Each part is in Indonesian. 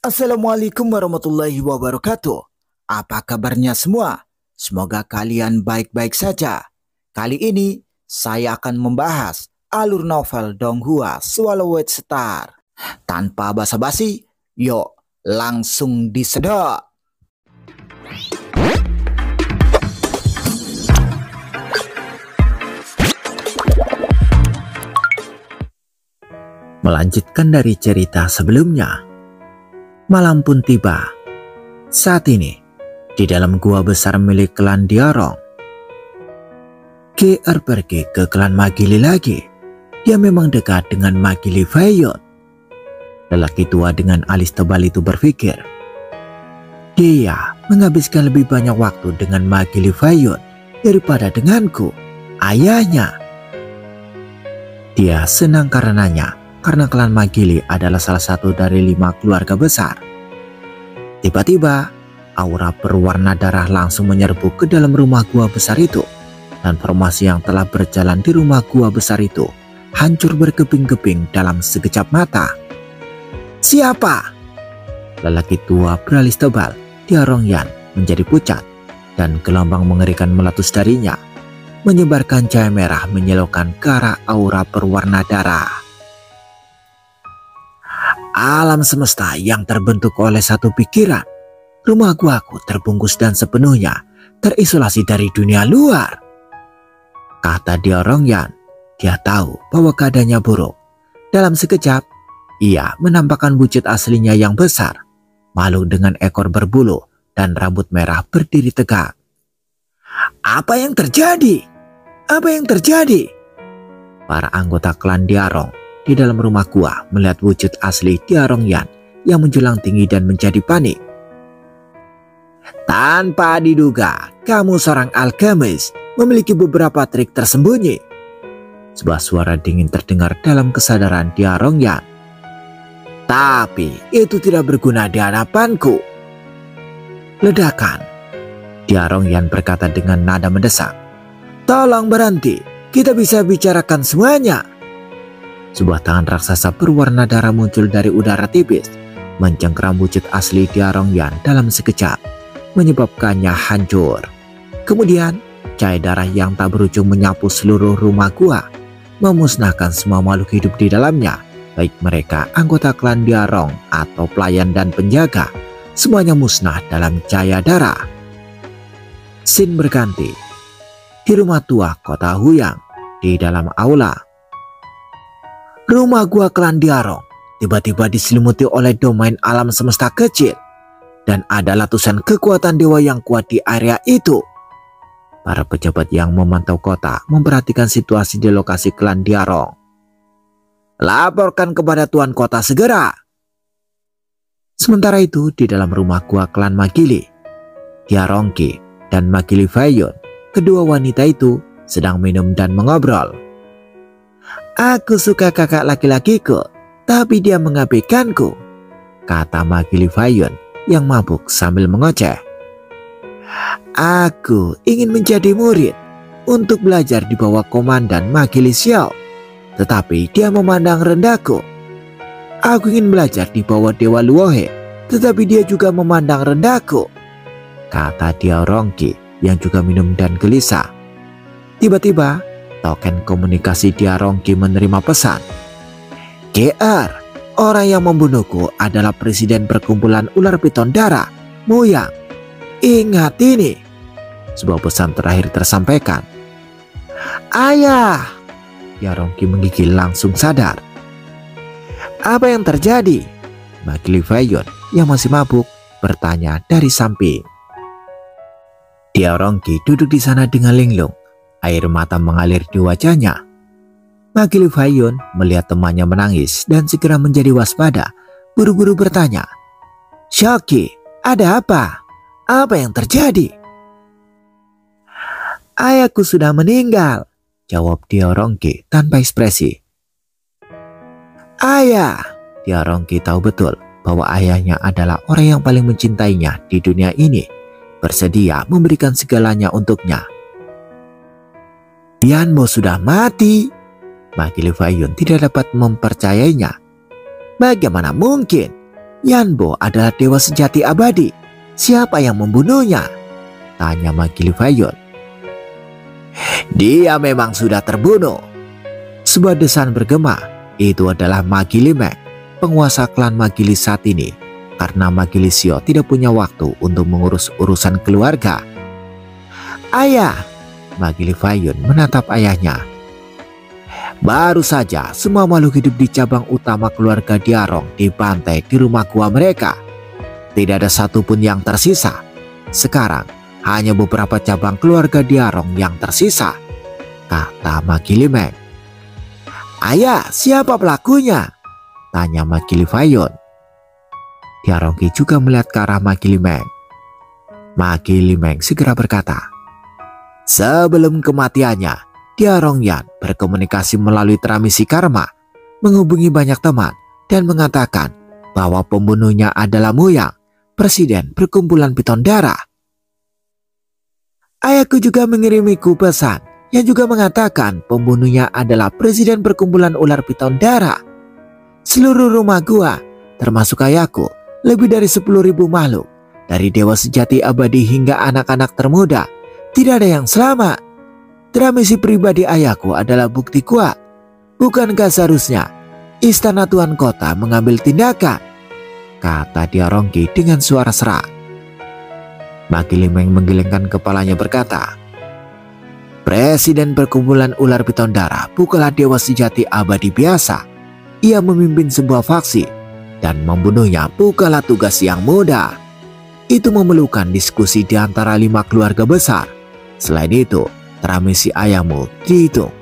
Assalamualaikum warahmatullahi wabarakatuh. Apa kabarnya semua? Semoga kalian baik-baik saja. Kali ini saya akan membahas alur novel Donghua Swallowed Star. Tanpa basa-basi, yuk langsung disedot. Melanjutkan dari cerita sebelumnya, malam pun tiba. Saat ini, di dalam gua besar milik klan Diarong, GR pergi ke klan Magili lagi. Dia memang dekat dengan Magili Fayot. Lelaki tua dengan alis tebal itu berpikir, dia menghabiskan lebih banyak waktu dengan Magili Fayot daripada denganku, ayahnya. Dia senang karenanya, karena klan Magili adalah salah satu dari 5 keluarga besar. Tiba-tiba, aura berwarna darah langsung menyerbu ke dalam rumah gua besar itu, dan formasi yang telah berjalan di rumah gua besar itu hancur berkeping-keping dalam sekejap mata. Siapa? Lelaki tua beralis tebal, Diarong Yan, menjadi pucat, dan gelombang mengerikan meletus darinya, menyebarkan cahaya merah menyilaukan ke arah aura berwarna darah. Alam semesta yang terbentuk oleh satu pikiran. Rumah guaku terbungkus dan sepenuhnya terisolasi dari dunia luar, kata Diarong Yan. Dia tahu bahwa keadaannya buruk. Dalam sekejap, ia menampakkan wujud aslinya yang besar, makhluk dengan ekor berbulu dan rambut merah berdiri tegak. Apa yang terjadi? Apa yang terjadi? Para anggota klan Diarong di dalam rumah gua melihat wujud asli Diarong Yan yang menjulang tinggi dan menjadi panik. Tanpa diduga, kamu seorang alkemis memiliki beberapa trik tersembunyi. Sebuah suara dingin terdengar dalam kesadaran Diarong Yan. Tapi itu tidak berguna di hadapanku. Ledakan. Diarong Yan berkata dengan nada mendesak. Tolong berhenti, kita bisa bicarakan semuanya. Sebuah tangan raksasa berwarna darah muncul dari udara tipis, mencengkeram wujud asli Diarong Yan dalam sekejap, menyebabkannya hancur. Kemudian, cahaya darah yang tak berujung menyapu seluruh rumah gua, memusnahkan semua makhluk hidup di dalamnya, baik mereka anggota klan Diarong atau pelayan dan penjaga, semuanya musnah dalam cahaya darah. Scene berganti. Di rumah tua kota Huyang, di dalam aula. Rumah gua klan Diarong tiba-tiba diselimuti oleh domain alam semesta kecil, dan ada letusan kekuatan dewa yang kuat di area itu. Para pejabat yang memantau kota memperhatikan situasi di lokasi klan Diarong. Laporkan kepada tuan kota segera. Sementara itu di dalam rumah gua klan Magili, Diarong Ki dan Magili Fayot, kedua wanita itu sedang minum dan mengobrol. Aku suka kakak laki-lakiku, tapi dia mengabaikanku, kata Magili Fayot yang mabuk sambil mengoceh. Aku ingin menjadi murid untuk belajar di bawah komandan Magili Xiao, tetapi dia memandang rendahku. Aku ingin belajar di bawah Dewa Luohe, tetapi dia juga memandang rendahku, kata Diarong Ki yang juga minum dan gelisah. Tiba-tiba, token komunikasi Diarong Ki menerima pesan. GR, orang yang membunuhku adalah presiden perkumpulan ular piton darah, Muyang. Ingat ini. Sebuah pesan terakhir tersampaikan. Ayah. Diarong Ki menggigil langsung sadar. Apa yang terjadi? Magili Fayot yang masih mabuk bertanya dari samping. Diarong Ki duduk di sana dengan linglung. Air mata mengalir di wajahnya. Magili Fayot melihat temannya menangis dan segera menjadi waspada, buru-buru bertanya. Shoki, ada apa? Apa yang terjadi? Ayahku sudah meninggal, jawab Diarong Ki tanpa ekspresi. Ayah, Diarong Ki tahu betul bahwa ayahnya adalah orang yang paling mencintainya di dunia ini, bersedia memberikan segalanya untuknya. Yanmo sudah mati. Magili Fayot tidak dapat mempercayainya. Bagaimana mungkin? Yanbo adalah dewa sejati abadi. Siapa yang membunuhnya? Tanya Magili Fayun. Dia memang sudah terbunuh. Sebuah desain bergema. Itu adalah Magili Meng, penguasa klan Magili saat ini. Karena Magili Shio tidak punya waktu untuk mengurus urusan keluarga. Ayah, Magili Fayun menatap ayahnya. Baru saja semua makhluk hidup di cabang utama keluarga Diarong dibantai di rumah gua mereka. Tidak ada satupun yang tersisa. Sekarang hanya beberapa cabang keluarga Diarong yang tersisa, kata Magili Meng. Ayah, siapa pelakunya? Tanya Magili Fayun. Diarongki juga melihat ke arah Magili Meng. Magili Meng segera berkata, sebelum kematiannya, Diarongyan berkomunikasi melalui transmisi karma, menghubungi banyak teman dan mengatakan bahwa pembunuhnya adalah Muyang, presiden perkumpulan piton darah. Ayahku juga mengirimiku pesan yang juga mengatakan pembunuhnya adalah presiden perkumpulan ular piton darah. Seluruh rumah gua, termasuk ayahku, lebih dari 10.000 makhluk, dari dewa sejati abadi hingga anak-anak termuda, tidak ada yang selamat. Transmisi pribadi ayahku adalah bukti kuat. Bukankah seharusnya istana tuan kota mengambil tindakan? Kata Diarongki dengan suara serak. Magili Meng menggelengkan kepalanya berkata, presiden perkumpulan ular piton darah bukanlah dewa sejati abadi biasa. Ia memimpin sebuah faksi dan membunuhnya bukanlah tugas yang mudah. Itu memerlukan diskusi di antara 5 keluarga besar. Selain itu, transmisi ayahmu dihitung.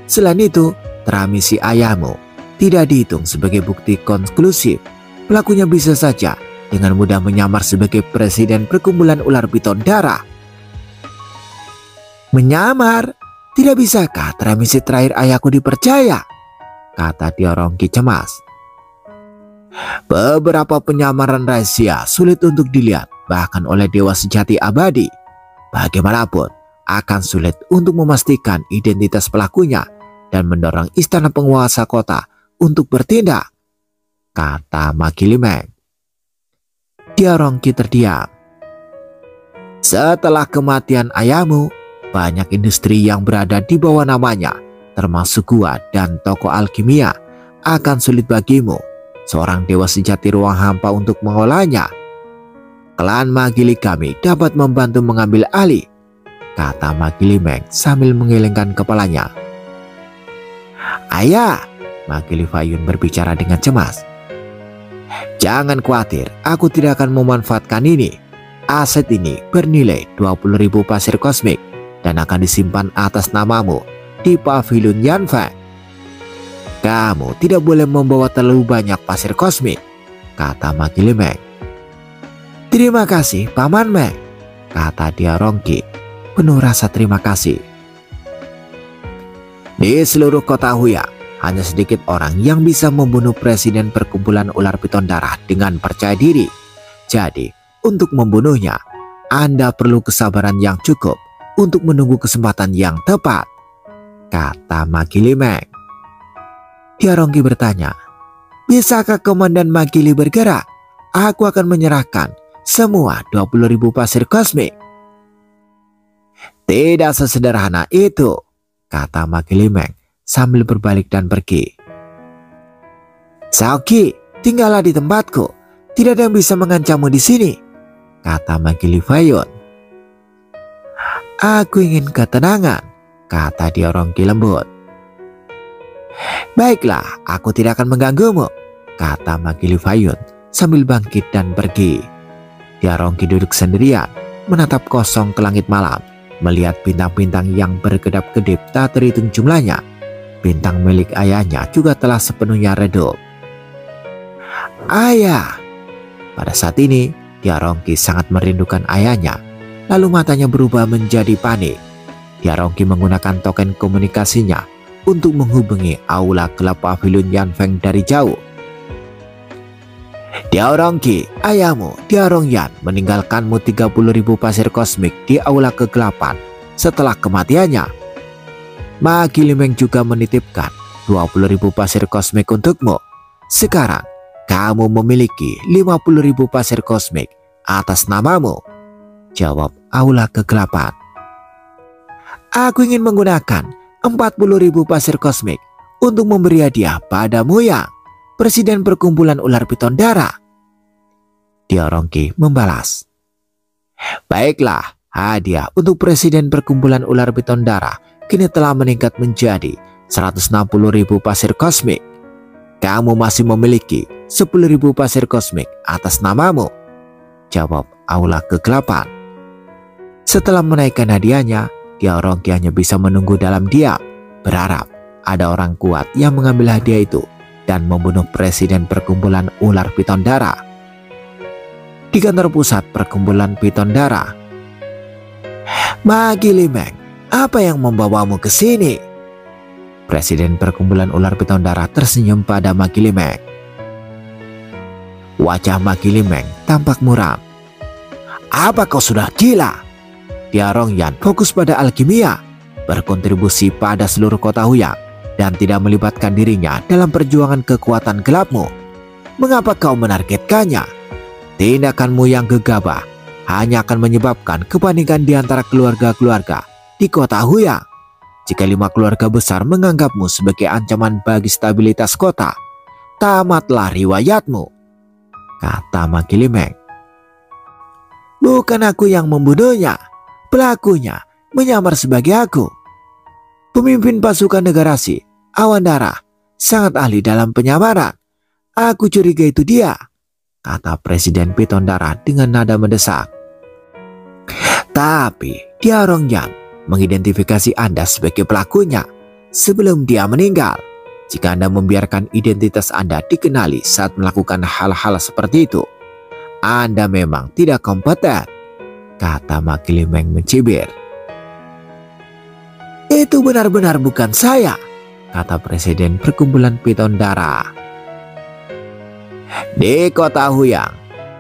Selain itu, transmisi ayahmu tidak dihitung sebagai bukti konklusif. Pelakunya bisa saja dengan mudah menyamar sebagai presiden perkumpulan ular piton darah. Menyamar? Tidak bisakah transmisi terakhir ayahku dipercaya? Kata Diarongki cemas. Beberapa penyamaran rahasia sulit untuk dilihat bahkan oleh dewa sejati abadi. Bagaimanapun, akan sulit untuk memastikan identitas pelakunya dan mendorong istana penguasa kota untuk bertindak, kata Magili Meng. Diarongki terdiam. Setelah kematian ayahmu, banyak industri yang berada di bawah namanya, termasuk gua dan toko alkimia, akan sulit bagimu, seorang dewa sejati ruang hampa, untuk mengolahnya. Klan Magili kami dapat membantu mengambil alih, kata Magili Meng sambil menggelengkan kepalanya. Ayah, Magili Fayun berbicara dengan cemas. Jangan khawatir, aku tidak akan memanfaatkan ini. Aset ini bernilai 20.000 pasir kosmik dan akan disimpan atas namamu di pavilion Yanfeng. Kamu tidak boleh membawa terlalu banyak pasir kosmik, kata Magili Meng. Terima kasih, Paman Meng, kata Diarongki penuh rasa terima kasih. Di seluruh kota Huya, hanya sedikit orang yang bisa membunuh presiden perkumpulan ular piton darah dengan percaya diri. Jadi, untuk membunuhnya, Anda perlu kesabaran yang cukup untuk menunggu kesempatan yang tepat, kata Magili Meng. Diarongki bertanya, bisakah Komandan Magili bergerak? Aku akan menyerahkan semua 20.000 pasir kosmik. Tidak sesederhana itu, kata Magili Meng sambil berbalik dan pergi. Saoki, tinggallah di tempatku. Tidak ada yang bisa mengancammu di sini, kata Magili Fayun. Aku ingin ketenangan, kata Diarongki lembut. Baiklah, aku tidak akan mengganggumu, kata Magili Fayun sambil bangkit dan pergi. Diarongki duduk sendirian, menatap kosong ke langit malam, melihat bintang-bintang yang berkedap-kedip tak terhitung jumlahnya. Bintang milik ayahnya juga telah sepenuhnya redup. Ayah! Pada saat ini, Diarongki sangat merindukan ayahnya. Lalu matanya berubah menjadi panik. Diarongki menggunakan token komunikasinya untuk menghubungi aula gelap pavilion Yanfeng dari jauh. Diarongki, ayahmu, Diarongyan, meninggalkanmu 30.000 pasir kosmik di aula kegelapan setelah kematiannya. Magili Meng juga menitipkan 20.000 pasir kosmik untukmu. Sekarang, kamu memiliki 50.000 pasir kosmik atas namamu, jawab Aula Kegelapan. Aku ingin menggunakan 40.000 pasir kosmik untuk memberi hadiah pada Muyang, Presiden Perkumpulan Ular Piton Darah. Diorongki membalas. Baiklah, hadiah untuk Presiden Perkumpulan Ular Piton Darah kini telah meningkat menjadi 160.000 pasir kosmik. Kamu masih memiliki 10.000 pasir kosmik atas namamu, jawab Aula Kegelapan. Setelah menaikkan hadiahnya, Diorongki hanya bisa menunggu dalam diam, berharap ada orang kuat yang mengambil hadiah itu dan membunuh Presiden Perkumpulan Ular Piton Darah. Di kantor pusat Perkumpulan Piton Darah. Magilimeng, apa yang membawamu ke sini? Presiden Perkumpulan Ular Piton Darah tersenyum pada Magilimeng. Wajah Magilimeng tampak muram. Apa kau sudah gila? Diarongyan fokus pada alkimia, berkontribusi pada seluruh kota Huyang, dan tidak melibatkan dirinya dalam perjuangan kekuatan gelapmu. Mengapa kau menargetkannya? Tindakanmu yang gegabah hanya akan menyebabkan kepanikan di antara keluarga-keluarga di kota Huyang. Jika 5 keluarga besar menganggapmu sebagai ancaman bagi stabilitas kota, tamatlah riwayatmu, kata Magilimeng. Bukan aku yang membunuhnya, pelakunya menyamar sebagai aku. Pemimpin pasukan Negarasi, Awan Darah, sangat ahli dalam penyamaran. Aku curiga itu dia, kata Presiden Piton Darah dengan nada mendesak. Tapi Diarongyan mengidentifikasi Anda sebagai pelakunya sebelum dia meninggal. Jika Anda membiarkan identitas Anda dikenali saat melakukan hal-hal seperti itu, Anda memang tidak kompeten, kata Magilimeng mencibir. Itu benar-benar bukan saya, kata Presiden Perkumpulan Piton Darah. Di kota Huyang,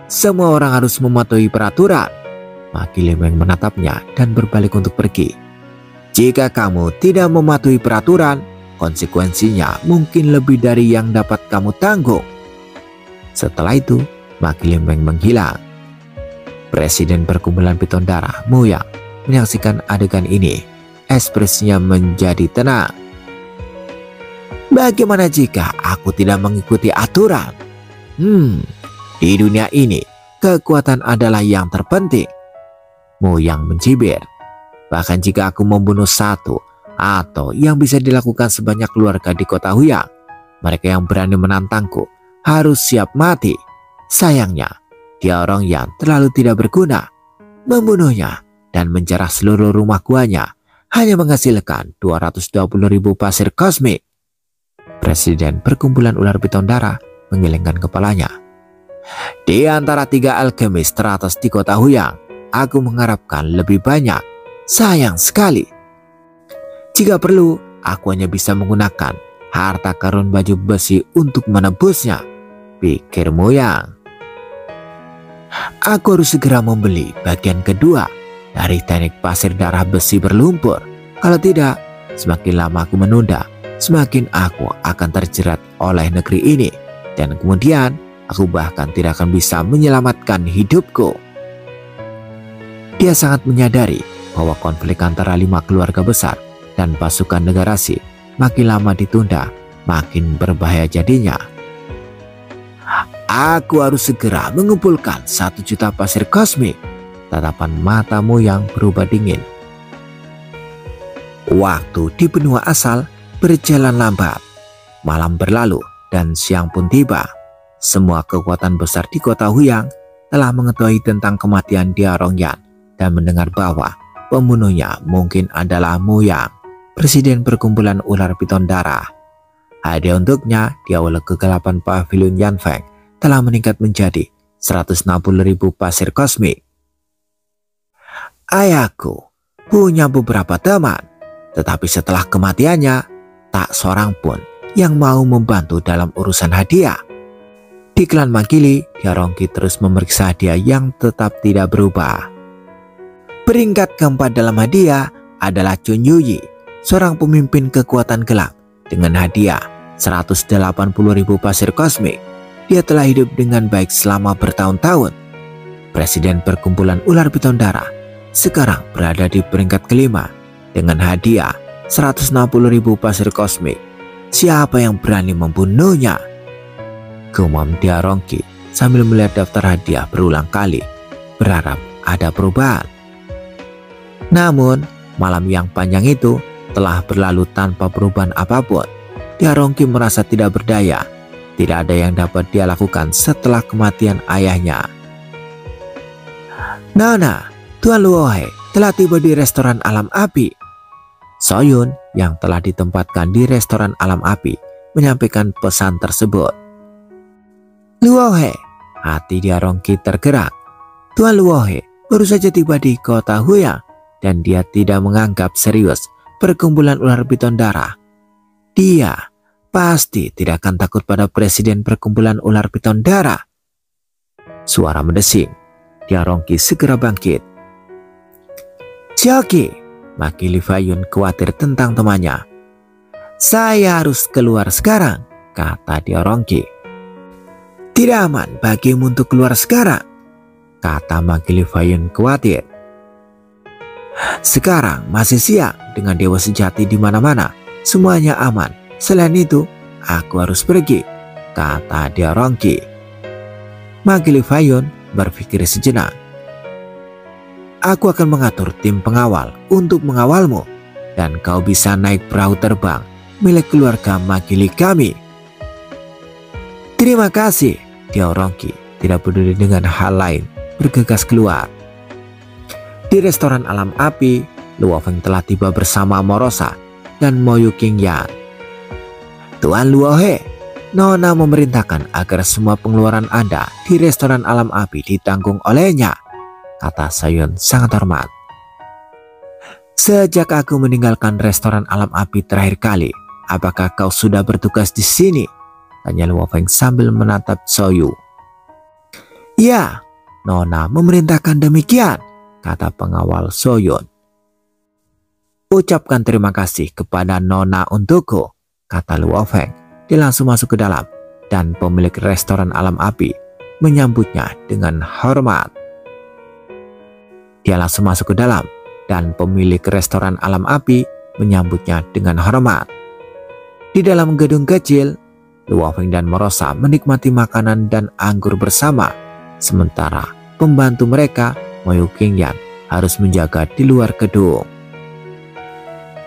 semua orang harus mematuhi peraturan. Magilimeng menatapnya dan berbalik untuk pergi. Jika kamu tidak mematuhi peraturan, konsekuensinya mungkin lebih dari yang dapat kamu tanggung. Setelah itu, Magilimeng menghilang. Presiden Perkumpulan Piton Darah, Muyang, menyaksikan adegan ini. Ekspresinya menjadi tenang. Bagaimana jika aku tidak mengikuti aturan? Di dunia ini, kekuatan adalah yang terpenting, Muyang mencibir. Bahkan jika aku membunuh satu atau yang bisa dilakukan sebanyak keluarga di kota Huyang, mereka yang berani menantangku harus siap mati. Sayangnya, Diarongyan terlalu tidak berguna. Membunuhnya dan menjarah seluruh rumah guanya hanya menghasilkan 220.000 pasir kosmik. Presiden Perkumpulan Ular Piton Darah menggelengkan kepalanya. Di antara 3 alkemis teratas di kota Huyang, aku mengharapkan lebih banyak. Sayang sekali. Jika perlu, aku hanya bisa menggunakan harta karun baju besi untuk menebusnya, pikir Muyang. Aku harus segera membeli bagian kedua dari teknik pasir darah besi berlumpur. Kalau tidak, semakin lama aku menunda, semakin aku akan terjerat oleh negeri ini. Dan kemudian, aku bahkan tidak akan bisa menyelamatkan hidupku. Dia sangat menyadari bahwa konflik antara 5 keluarga besar dan pasukan Negarasi makin lama ditunda, makin berbahaya jadinya. Aku harus segera mengumpulkan 1 juta pasir kosmik. Tatapan mata Muyang berubah dingin. Waktu di benua asal berjalan lambat. Malam berlalu dan siang pun tiba. Semua kekuatan besar di kota Huyang telah mengetahui tentang kematian Diarongyan dan mendengar bahwa pembunuhnya mungkin adalah Muyang, Presiden Perkumpulan Ular Piton Darah. Hadiah untuknya di awal kegelapan Pavilion Yanfeng telah meningkat menjadi 160.000 pasir kosmik. Ayahku punya beberapa teman, tetapi setelah kematiannya, tak seorang pun yang mau membantu dalam urusan hadiah. Di klan Magili, Diarongki terus memeriksa hadiah yang tetap tidak berubah. Peringkat keempat dalam hadiah adalah Chun Yuyi, seorang pemimpin kekuatan gelap dengan hadiah 180.000 pasir kosmik. dia telah hidup dengan baik selama bertahun-tahun. Presiden Perkumpulan Ular Piton Darah sekarang berada di peringkat kelima dengan hadiah 160.000 pasir kosmik. Siapa yang berani membunuhnya? Gumam Diarongki sambil melihat daftar hadiah berulang kali, berharap ada perubahan. Namun, malam yang panjang itu telah berlalu tanpa perubahan apapun. Diarongki merasa tidak berdaya. Tidak ada yang dapat dia lakukan setelah kematian ayahnya. Nona, Tuan Luohe telah tiba di restoran Alam Api. Soyun yang telah ditempatkan di restoran Alam Api menyampaikan pesan tersebut. Luohe, hati Diarongki tergerak. Tuan Luohe baru saja tiba di kota Huyang dan dia tidak menganggap serius Perkumpulan Ular Piton Darah. Dia pasti tidak akan takut pada Presiden Perkumpulan Ular Piton Darah. Suara mendesing. Diarongki segera bangkit. Xiaoqi, maki Li Faiyun khawatir tentang temannya. Saya harus keluar sekarang, kata Diarongki. Tidak aman bagimu untuk keluar sekarang, kata maki Li Faiyun khawatir. Sekarang masih siang dengan dewa sejati di mana-mana, semuanya aman. Selain itu, aku harus pergi, kata Diarongki. Maki Li Faiyun berpikir sejenak. Aku akan mengatur tim pengawal untuk mengawalmu, dan kau bisa naik perahu terbang milik keluarga Magili kami. Terima kasih. Diarongki tidak peduli dengan hal lain, bergegas keluar. Di restoran Alam Api, Luo Feng telah tiba bersama Morosa dan Moyu Qingyan. Tuan Luohe, Nona memerintahkan agar semua pengeluaran Anda di restoran Alam Api ditanggung olehnya, kata Soyun sangat hormat. Sejak aku meninggalkan restoran Alam Api terakhir kali, apakah kau sudah bertugas di sini? Tanya Luo Feng sambil menatap Soyu. Ya, Nona memerintahkan demikian, kata pengawal Soyun. Ucapkan terima kasih kepada Nona untukku, kata Luo Feng. Dia langsung masuk ke dalam dan pemilik restoran Alam Api menyambutnya dengan hormat. Dia langsung masuk ke dalam dan pemilik restoran Alam Api menyambutnya dengan hormat. Di dalam gedung kecil, Luo Feng dan Morosa menikmati makanan dan anggur bersama, sementara pembantu mereka, Moyu Qingyan, harus menjaga di luar gedung.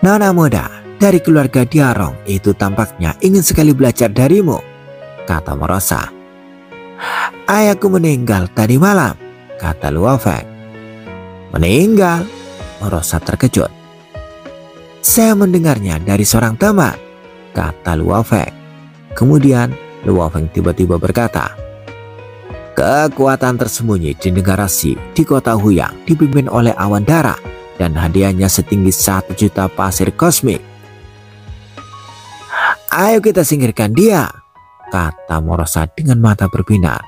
Nona muda dari keluarga Diarong itu tampaknya ingin sekali belajar darimu, kata Morosa. Ayahku meninggal tadi malam, kata Luo Feng. Meninggal? Morosa terkejut. Saya mendengarnya dari seorang teman, kata Luo Feng. Kemudian Luo Feng tiba-tiba berkata, kekuatan tersembunyi di negara Si di kota Huyang dipimpin oleh awan darah dan hadiahnya setinggi 1 juta pasir kosmik. Ayo kita singkirkan dia, kata Morosa dengan mata berbinar.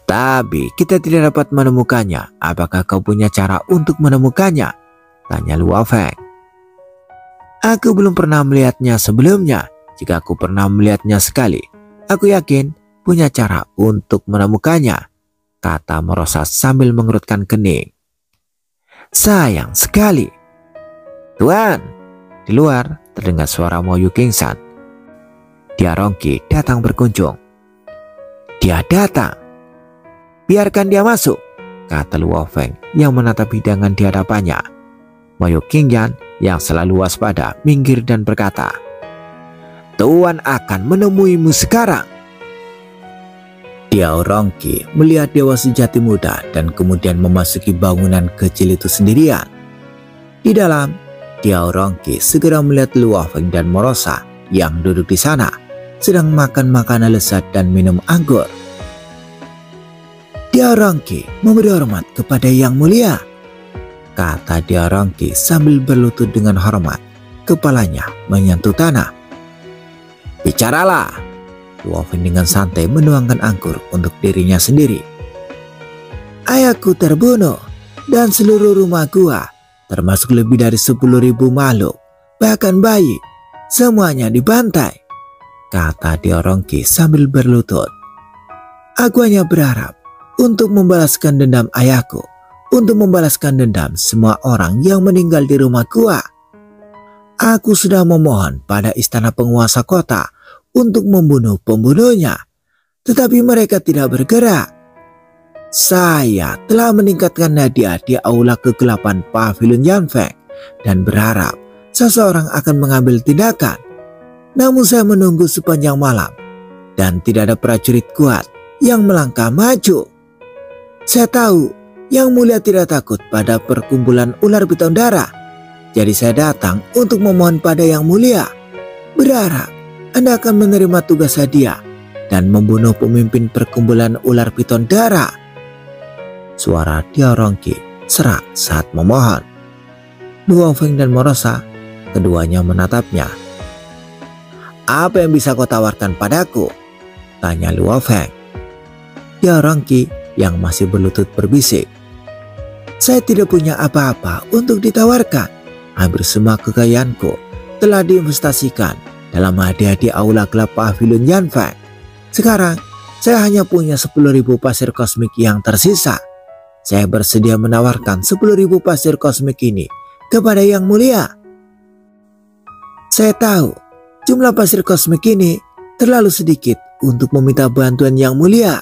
Tapi kita tidak dapat menemukannya. Apakah kau punya cara untuk menemukannya? Tanya Luo Feng. Aku belum pernah melihatnya sebelumnya. Jika aku pernah melihatnya sekali, aku yakin punya cara untuk menemukannya, kata Morosa sambil mengerutkan kening. Sayang sekali. Tuan, di luar terdengar suara Moyu Qingyan. Diarongki datang berkunjung. Dia datang. Biarkan dia masuk, kata Luo Feng yang menatap hidangan di hadapannya. Moyu Qingyan yang selalu waspada minggir dan berkata, Tuan akan menemuimu sekarang. Diarongki melihat dewa sejati muda dan kemudian memasuki bangunan kecil itu sendirian. Di dalam, Diarongki segera melihat Luo Feng dan Morosa yang duduk di sana sedang makan makanan lezat dan minum anggur. Diarongki memberi hormat kepada Yang Mulia, kata Diarongki sambil berlutut dengan hormat, kepalanya menyentuh tanah. Bicaralah, Luo Feng dengan santai menuangkan anggur untuk dirinya sendiri. Ayahku terbunuh dan seluruh rumah gua, termasuk lebih dari 10.000 makhluk, bahkan bayi, semuanya dibantai. kata Diorongki sambil berlutut. Aku hanya berharap untuk membalaskan dendam ayahku, untuk membalaskan dendam semua orang yang meninggal di rumah gua. Aku sudah memohon pada istana penguasa kota untuk membunuh pembunuhnya, tetapi mereka tidak bergerak. Saya telah meningkatkan hadiah di aula kegelapan Pavilion Yanfeng dan berharap seseorang akan mengambil tindakan. Namun saya menunggu sepanjang malam dan tidak ada prajurit kuat yang melangkah maju. Saya tahu Yang Mulia tidak takut pada perkumpulan ular piton darah. Jadi saya datang untuk memohon pada Yang Mulia, berharap Anda akan menerima tugas hadiah dan membunuh pemimpin perkumpulan ular piton darah. Suara Diorongki serak saat memohon. Luo Feng dan Morosa keduanya menatapnya. Apa yang bisa kau tawarkan padaku? Tanya Luo Feng. Diorongki yang masih berlutut berbisik. Saya tidak punya apa-apa untuk ditawarkan. Hampir semua kekayaanku telah diinvestasikan dalam hadiah di aula gelap Pavilion Yanfeng. Sekarang saya hanya punya 10.000 pasir kosmik yang tersisa. Saya bersedia menawarkan 10.000 pasir kosmik ini kepada Yang Mulia. Saya tahu jumlah pasir kosmik ini terlalu sedikit untuk meminta bantuan Yang Mulia.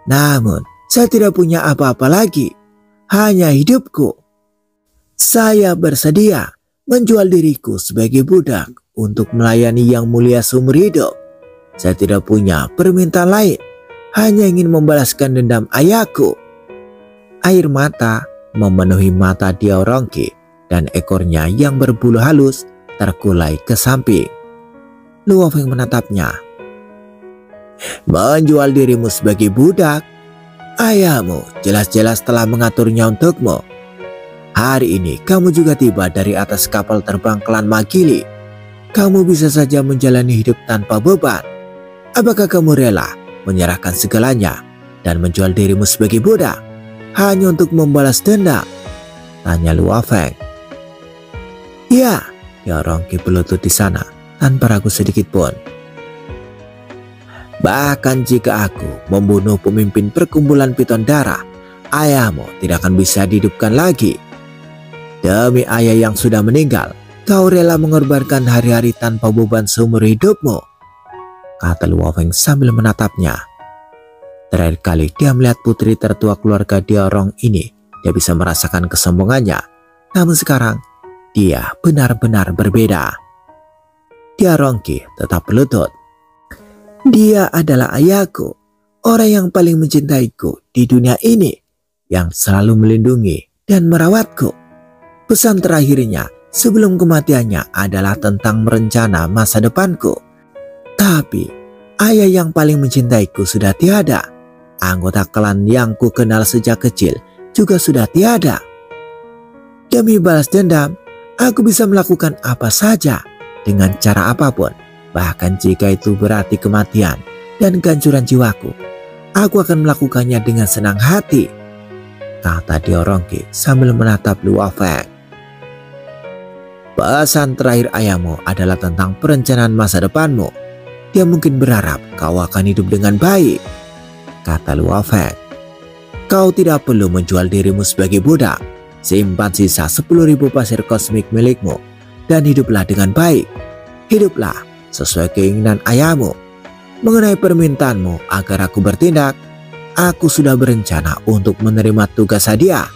Namun saya tidak punya apa-apa lagi, hanya hidupku. Saya bersedia menjual diriku sebagai budak untuk melayani Yang Mulia seumur hidup. Saya tidak punya permintaan lain, hanya ingin membalaskan dendam ayahku. Air mata memenuhi mata Diorongki dan ekornya yang berbulu halus terkulai ke samping. Luo Feng menatapnya. Menjual dirimu sebagai budak? Ayahmu jelas-jelas telah mengaturnya untukmu. Hari ini kamu juga tiba dari atas kapal terbang klan Magili. Kamu bisa saja menjalani hidup tanpa beban. Apakah kamu rela menyerahkan segalanya dan menjual dirimu sebagai budak hanya untuk membalas dendam? Tanya Luo Feng. Ya, Diorongki berlutut di sana tanpa ragu sedikit pun. Bahkan jika aku membunuh pemimpin perkumpulan piton darah, ayahmu tidak akan bisa dihidupkan lagi. Demi ayah yang sudah meninggal, kau rela mengorbankan hari-hari tanpa beban seumur hidupmu, kata Luo Feng sambil menatapnya. Terakhir kali dia melihat putri tertua keluarga Diorong ini, dia bisa merasakan kesombongannya. Namun sekarang, dia benar-benar berbeda. Diorongki tetap berlutut. Dia adalah ayahku, orang yang paling mencintaiku di dunia ini, yang selalu melindungi dan merawatku. Pesan terakhirnya sebelum kematiannya adalah tentang merencana masa depanku. Tapi ayah yang paling mencintaiku sudah tiada. Anggota klan yang ku kenal sejak kecil juga sudah tiada. Demi balas dendam, aku bisa melakukan apa saja dengan cara apapun. Bahkan jika itu berarti kematian dan kehancuran jiwaku, aku akan melakukannya dengan senang hati, kata Diorongki sambil menatap Luo Feng. Pesan terakhir ayahmu adalah tentang perencanaan masa depanmu. Dia mungkin berharap kau akan hidup dengan baik, kata Luo Feng. Kau tidak perlu menjual dirimu sebagai budak. Simpan sisa 10.000 pasir kosmik milikmu dan hiduplah dengan baik. Hiduplah sesuai keinginan ayahmu. Mengenai permintaanmu agar aku bertindak, aku sudah berencana untuk menerima tugas hadiah.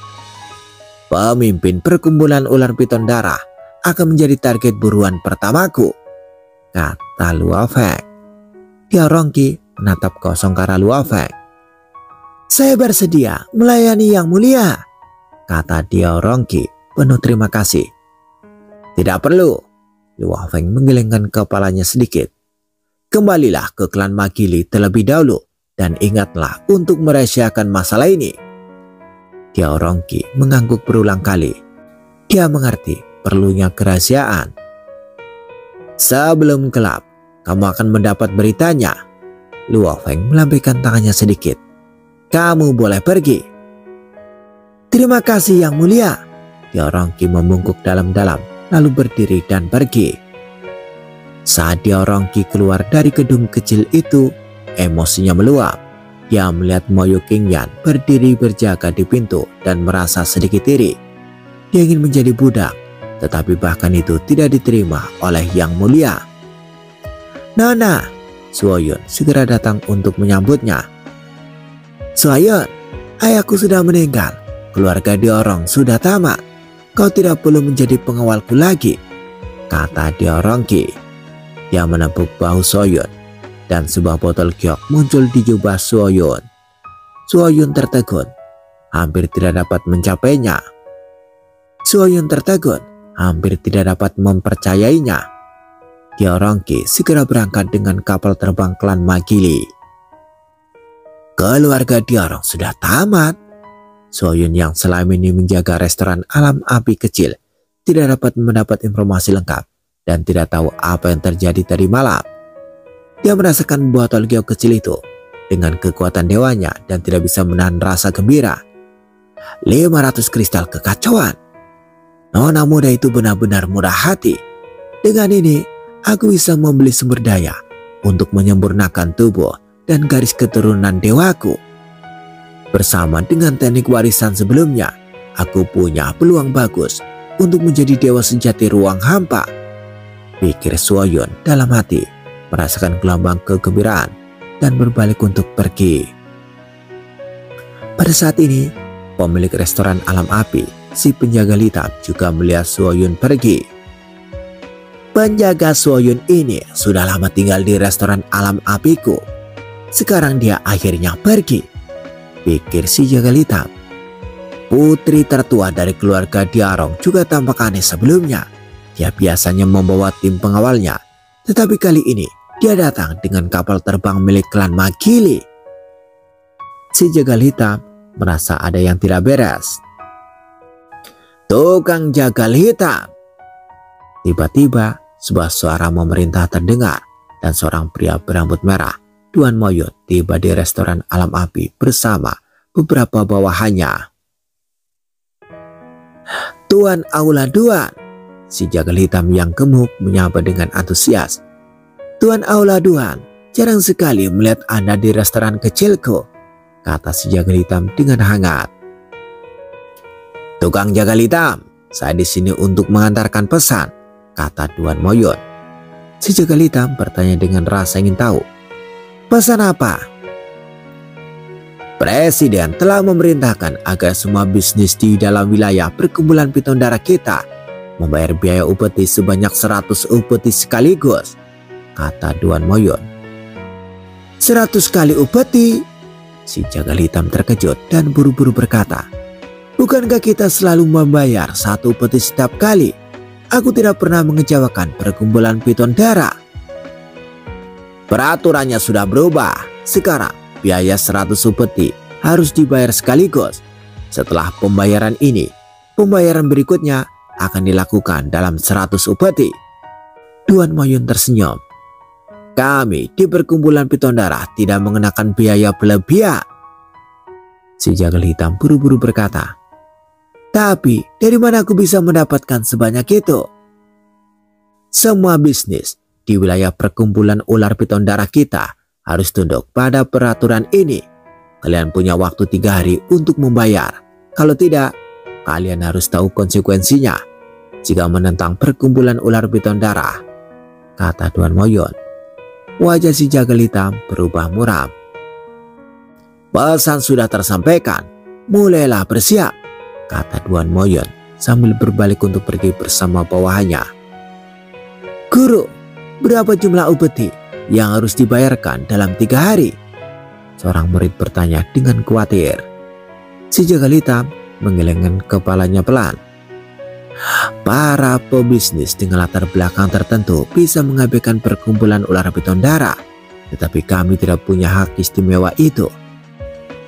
Pemimpin perkumpulan ular piton darah akan menjadi target buruan pertamaku, kata Luo Feng. Diorongki menatap kosong kara Luo Feng. Saya bersedia melayani Yang Mulia, kata Diorongki penuh terima kasih. Tidak perlu. Luo Feng menggelengkan kepalanya sedikit. Kembalilah ke klan Magili terlebih dahulu dan ingatlah untuk merahasiakan masalah ini. Diorongki mengangguk berulang kali. Dia mengerti perlunya kerahasiaan. Sebelum gelap, kamu akan mendapat beritanya. Luo Feng melambaikan tangannya sedikit. Kamu boleh pergi. Terima kasih Yang Mulia. Diorongki membungkuk dalam-dalam lalu berdiri dan pergi. Saat Diorongki keluar dari gedung kecil itu, emosinya meluap. Dia melihat Moyo Qingyan berdiri berjaga di pintu dan merasa sedikit iri. Dia ingin menjadi budak, tetapi bahkan itu tidak diterima oleh Yang Mulia. "Nona," Suoyun segera datang untuk menyambutnya. "Suoyun, ayahku sudah meninggal. Keluarga Diorong sudah tamat. Kau tidak perlu menjadi pengawalku lagi," kata Diorongki. Dia menepuk bahu Suoyun dan sebuah botol giok muncul di jubah Suoyun. Suoyun tertegun, hampir tidak dapat mencapainya. Suoyun tertegun, hampir tidak dapat mempercayainya. Diorongki segera berangkat dengan kapal terbang klan Magili. Keluarga Diorong sudah tamat. Suoyun yang selama ini menjaga restoran alam api kecil tidak dapat mendapat informasi lengkap dan tidak tahu apa yang terjadi tadi malam. Dia merasakan botol giok kecil itu dengan kekuatan dewanya dan tidak bisa menahan rasa gembira. 500 kristal kekacauan. Nona muda itu benar-benar murah hati. Dengan ini, aku bisa membeli sumber daya untuk menyempurnakan tubuh dan garis keturunan dewaku. Bersama dengan teknik warisan sebelumnya, aku punya peluang bagus untuk menjadi dewa sejati ruang hampa, pikir Suoyun dalam hati, merasakan gelombang kegembiraan dan berbalik untuk pergi. Pada saat ini, pemilik restoran alam api, si penjaga hitam, juga melihat Suoyun pergi. Penjaga Suoyun ini sudah lama tinggal di restoran alam apiku. Sekarang dia akhirnya pergi, pikir si jaga hitam. Putri tertua dari keluarga Diorong juga tampak aneh sebelumnya. Dia biasanya membawa tim pengawalnya, tetapi kali ini dia datang dengan kapal terbang milik klan Magili. Si jagal hitam merasa ada yang tidak beres. "Tukang jagal hitam!" Tiba-tiba sebuah suara memerintah terdengar dan seorang pria berambut merah, Tuan Moyo, tiba di restoran alam api bersama beberapa bawahannya. "Tuan Aula Duan," si jagal hitam yang gemuk menyapa dengan antusias. "Tuan Aula Duan, jarang sekali melihat Anda di restoran kecilku," kata si jagal hitam dengan hangat. "Tukang jagal hitam, saya di sini untuk mengantarkan pesan," kata Tuan Moyon. Si jagal hitam bertanya dengan rasa ingin tahu. "Pesan apa?" "Presiden telah memerintahkan agar semua bisnis di dalam wilayah perkumpulan piton darah kita membayar biaya upeti sebanyak 100 upeti sekaligus," kata Tuan Moyon. 100 kali upeti? Si jagal hitam terkejut dan buru-buru berkata, "Bukankah kita selalu membayar 1 upeti setiap kali? Aku tidak pernah mengecewakan perkumpulan piton darah." "Peraturannya sudah berubah. Sekarang biaya 100 upeti harus dibayar sekaligus. Setelah pembayaran ini, pembayaran berikutnya akan dilakukan dalam 100 upeti." Tuan Moyun tersenyum. "Kami di perkumpulan piton darah tidak mengenakan biaya berlebihan." Si jagal hitam buru-buru berkata, "Tapi dari mana aku bisa mendapatkan sebanyak itu?" "Semua bisnis di wilayah perkumpulan ular piton darah kita harus tunduk pada peraturan ini. Kalian punya waktu 3 hari untuk membayar. Kalau tidak, kalian harus tahu konsekuensinya jika menentang perkumpulan ular piton darah," kata Tuan Moyon. Wajah si jagal hitam berubah muram. "Pesan sudah tersampaikan. Mulailah bersiap," kata Tuan Moyon sambil berbalik untuk pergi bersama bawahannya. "Guru, berapa jumlah upeti yang harus dibayarkan dalam 3 hari?" Seorang murid bertanya dengan khawatir. Si jagal hitam menggelengkan kepalanya pelan. "Para pebisnis dengan latar belakang tertentu bisa mengabaikan perkumpulan ular piton darah, tetapi kami tidak punya hak istimewa itu.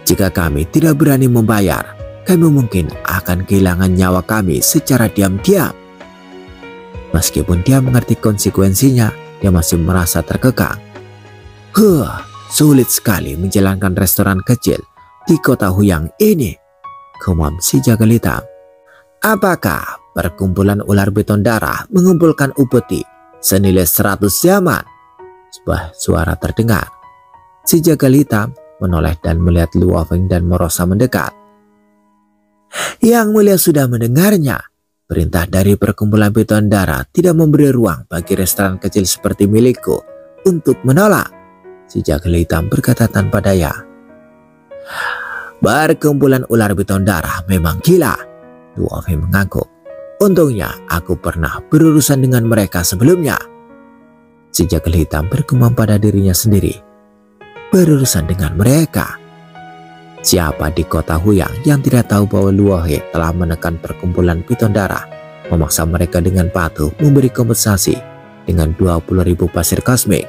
Jika kami tidak berani membayar, kami mungkin akan kehilangan nyawa kami secara diam-diam." Meskipun dia mengerti konsekuensinya, dia masih merasa terkekang. Sulit sekali menjalankan restoran kecil di kota Huyang ini, gumam si jagal hitam. "Apakah perkumpulan ular piton darah mengumpulkan upeti senilai 100 zaman. Sebuah suara terdengar. Si jagal hitam menoleh dan melihat Luo Feng dan Merosa mendekat. Yang mulia sudah mendengarnya. Perintah dari perkumpulan piton darah tidak memberi ruang bagi restoran kecil seperti milikku untuk menolak. Si jagal hitam berkata tanpa daya. Perkumpulan ular piton darah memang gila. Luo Feng mengangguk. Untungnya aku pernah berurusan dengan mereka sebelumnya. Si jagal hitam bergumam pada dirinya sendiri. Berurusan dengan mereka? Siapa di kota Huyang yang tidak tahu bahwa Luo He telah menekan perkumpulan piton darah, memaksa mereka dengan patuh memberi kompensasi dengan 20.000 pasir kosmik.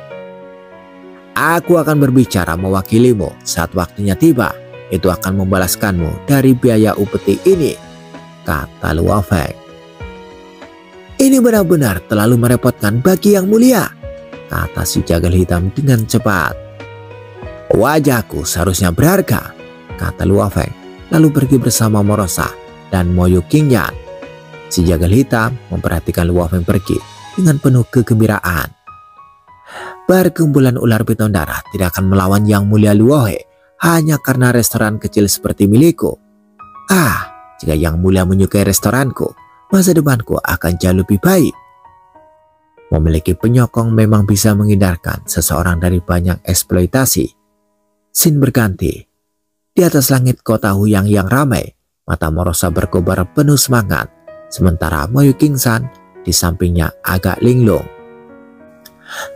Aku akan berbicara mewakilimu saat waktunya tiba. Itu akan membalaskanmu dari biaya upeti ini, kata Luo Feng. Ini benar-benar terlalu merepotkan bagi yang mulia, kata si jagal hitam dengan cepat. Wajahku seharusnya berharga, kata Luo Feng, lalu pergi bersama Merosa dan Moyu Qingyan. Si jagal hitam memperhatikan Luo Feng pergi dengan penuh kegembiraan. Perkumpulan ular piton darah tidak akan melawan yang mulia Luo He hanya karena restoran kecil seperti milikku. Jika yang mulia menyukai restoranku, masa depanku akan jauh lebih baik. Memiliki penyokong memang bisa menghindarkan seseorang dari banyak eksploitasi. Scene berganti. Di atas langit kota Huyang yang ramai, mata Merosa berkobar penuh semangat, sementara Moyu Qingyan di sampingnya agak linglung.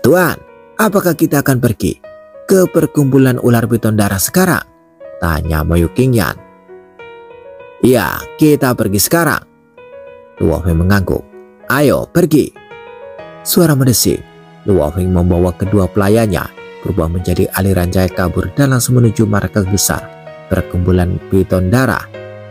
Tuan, apakah kita akan pergi ke perkumpulan ular piton darah sekarang? Tanya Moyu Qingyan. Ya, kita pergi sekarang. Luo Feng mengangguk. Ayo pergi. Suara mendesik. Luo Feng membawa kedua pelayannya berubah menjadi aliran cahaya kabur dan langsung menuju markas besar perkumpulan piton darah.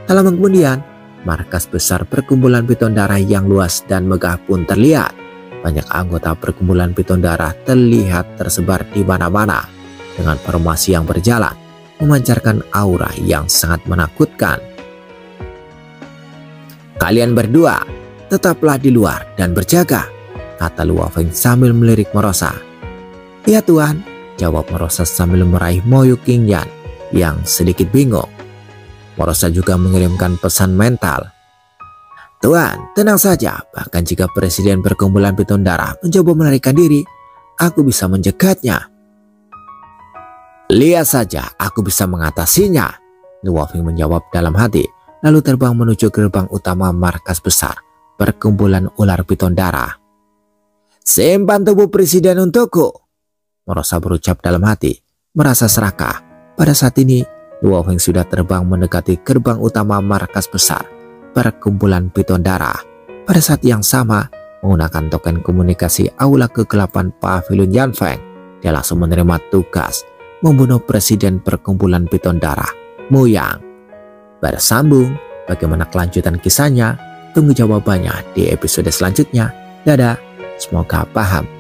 Tak lama kemudian, markas besar perkumpulan piton darah yang luas dan megah pun terlihat. Banyak anggota perkumpulan piton darah terlihat tersebar di mana-mana dengan formasi yang berjalan, memancarkan aura yang sangat menakutkan. Kalian berdua tetaplah di luar dan berjaga, kata Luo Feng sambil melirik Merosa. Ya Tuan, jawab Merosa sambil meraih Moyu Qingyan yang sedikit bingung. Merosa juga mengirimkan pesan mental. Tuan, tenang saja, bahkan jika presiden perkumpulan piton darah mencoba melarikan diri, aku bisa menjegatnya. Lihat saja, aku bisa mengatasinya, Luo Feng menjawab dalam hati, lalu terbang menuju gerbang utama markas besar perkumpulan ular piton darah. Simpan tubuh presiden untukku, Merosa berucap dalam hati, merasa serakah. Pada saat ini, Luo Feng sudah terbang mendekati gerbang utama markas besar perkumpulan piton darah. Pada saat yang sama, menggunakan token komunikasi aula kegelapan Pavilion Yanfeng, dia langsung menerima tugas membunuh presiden perkumpulan piton darah, Mu Yang. Bersambung, bagaimana kelanjutan kisahnya? Tunggu jawabannya di episode selanjutnya. Dadah, semoga paham.